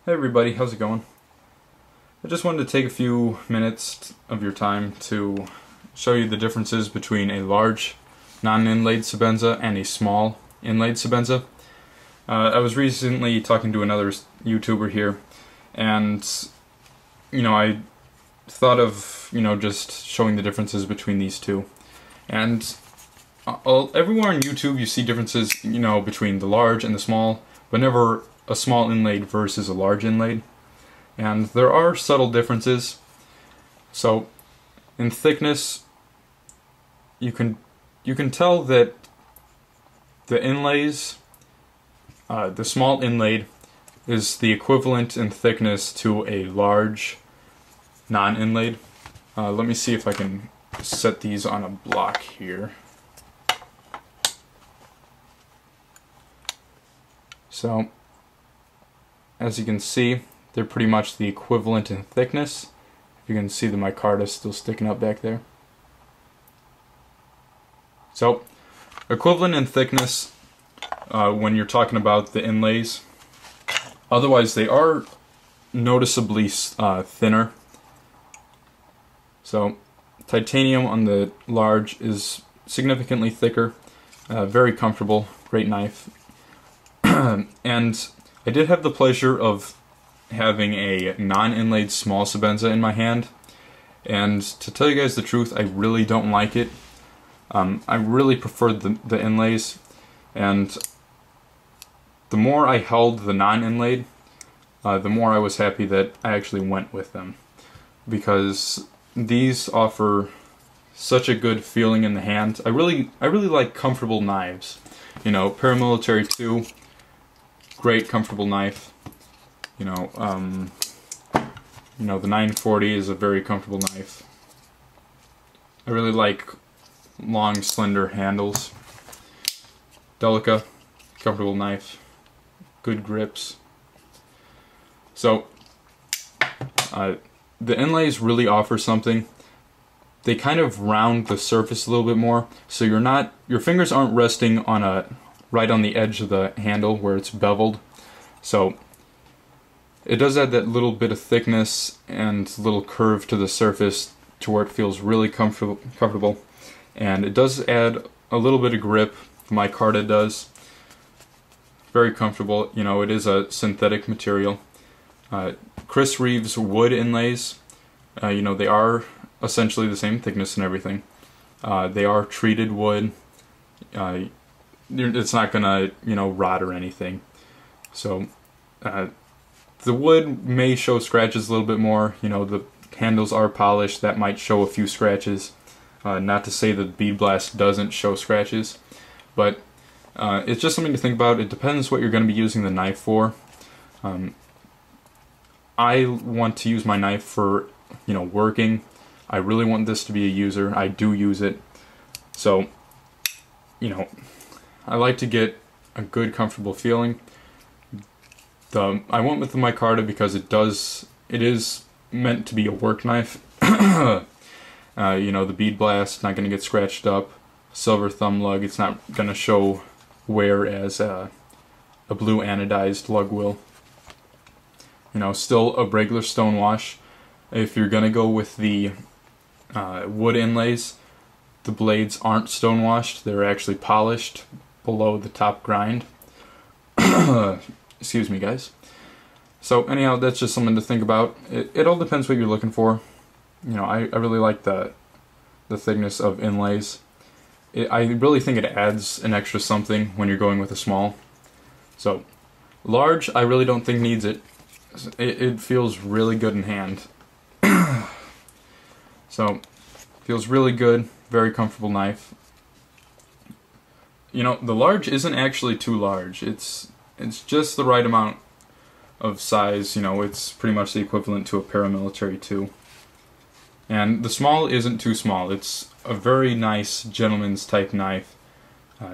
Hey everybody, how's it going? I just wanted to take a few minutes of your time to show you the differences between a large non-inlaid Sebenza and a small inlaid Sebenza. I was recently talking to another YouTuber here, and I thought of just showing the differences between these two. And everywhere on YouTube you see differences between the large and the small, but never a small inlaid versus a large inlaid. And there are subtle differences. So in thickness, you can tell that the inlays, the small inlaid is the equivalent in thickness to a large non-inlaid. Let me see if I can set these on a block here. So as you can see, they're pretty much the equivalent in thickness. If you can see the Micarta still sticking up back there. So, equivalent in thickness when you're talking about the inlays. Otherwise, they are noticeably thinner. So, titanium on the large is significantly thicker, very comfortable, great knife. And I did have the pleasure of having a non-inlaid small Sebenza in my hand, and to tell you guys the truth, I really don't like it. I really preferred the inlays, and the more I held the non-inlaid, the more I was happy that I actually went with them, because these offer such a good feeling in the hand. I really like comfortable knives. Paramilitary 2, great comfortable knife. The 940 is a very comfortable knife. I really like long, slender handles. Delica, comfortable knife. Good grips. So, the inlays really offer something. They kind of round the surface a little bit more, so your fingers aren't resting on right on the edge of the handle where it's beveled. So it does add that little bit of thickness and little curve to the surface to where it feels really comfortable. And it does add a little bit of grip. Micarta does. Very comfortable. It is a synthetic material. Chris Reeves wood inlays, they are essentially the same thickness and everything. They are treated wood. It's not gonna, rot or anything. So, the wood may show scratches a little bit more. The handles are polished. That might show a few scratches. Not to say that bead blast doesn't show scratches, but it's just something to think about. It depends what you're going to be using the knife for. I want to use my knife for, working. I really want this to be a user. I do use it. So, I like to get a good, comfortable feeling. I went with the Micarta because it is meant to be a work knife. The bead blast not going to get scratched up. Silver thumb lug, it's not going to show wear as a blue anodized lug will. Still a regular stone wash. If you're going to go with the wood inlays, the blades aren't stone washed. They're actually polished below the top grind. Excuse me, guys. So anyhow, that's just something to think about. It all depends what you're looking for. I really like the thickness of inlays. I really think it adds an extra something when you're going with a small. So large, I really don't think needs it. It feels really good in hand. So feels really good, very comfortable knife. The large isn't actually too large. It's just the right amount of size. It's pretty much the equivalent to a paramilitary 2. And the small isn't too small. It's a very nice gentleman's type knife.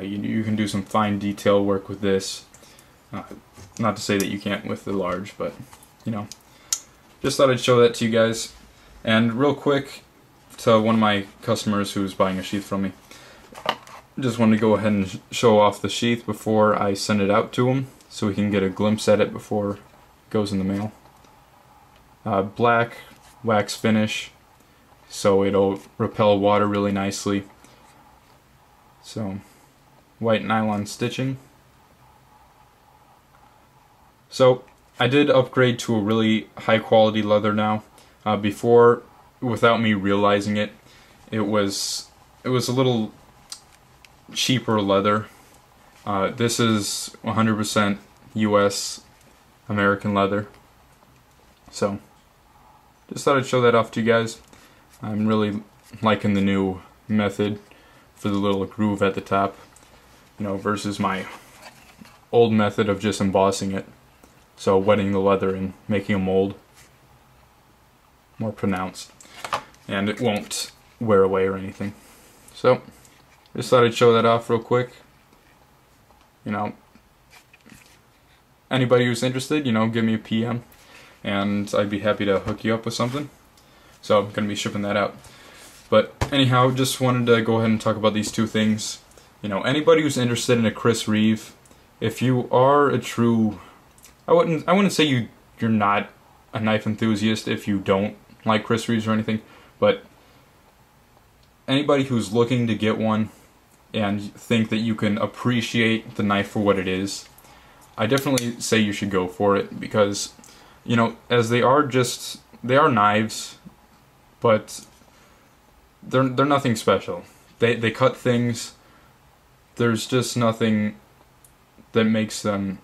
You can do some fine detail work with this. Not to say that you can't with the large, but just thought I'd show that to you guys. And real quick, to one of my customers who's buying a sheath from me, just wanted to go ahead and show off the sheath before I send it out to him, so we can get a glimpse at it before goes in the mail. Black wax finish, so it'll repel water really nicely. So, white nylon stitching. So, I did upgrade to a really high quality leather now. Before, without me realizing it, it was a little cheaper leather. This is 100% US American leather. So, just thought I'd show that off to you guys. I'm really liking the new method for the little groove at the top, you know, versus my old method of just embossing it. So wetting the leather and making a mold more pronounced, and it won't wear away or anything. So just thought I'd show that off real quick. You know, anybody who's interested, you know, give me a PM and I'd be happy to hook you up with something. So I'm gonna be shipping that out. But anyhow, just wanted to go ahead and talk about these two things. You know, anybody who's interested in a Chris Reeve, if you are a true, I wouldn't say you're not a knife enthusiast if you don't like Chris Reeves or anything, but anybody who's looking to get one and think that you can appreciate the knife for what it is, I definitely say you should go for it, because, you know, as they are knives, but they're nothing special. They cut things. There's just nothing that makes them,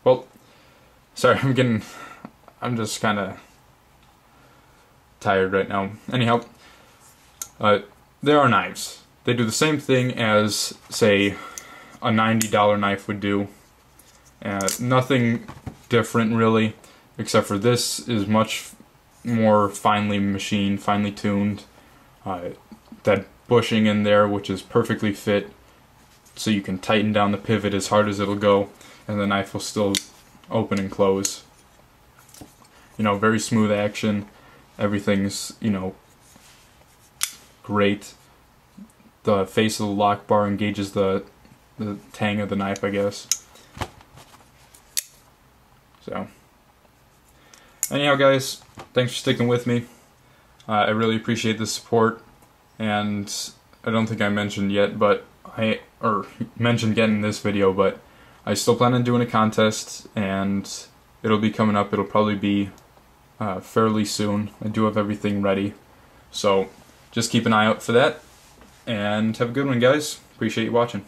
well, sorry, I'm just kind of tired right now. Anyhow, they are knives. They do the same thing as, say, a $90 knife would do. Nothing different really, except for this is much more finely machined, finely tuned. That bushing in there, which is perfectly fit, so you can tighten down the pivot as hard as it'll go, and the knife will still open and close. You know, very smooth action. Everything's, you know, great. The face of the lock bar engages the tang of the knife, I guess. So, anyhow, guys, thanks for sticking with me. I really appreciate the support, and I don't think I mentioned yet, but mentioned yet in this video, but I still plan on doing a contest, and it'll be coming up. It'll probably be fairly soon. I do have everything ready, so just keep an eye out for that, and have a good one, guys. Appreciate you watching.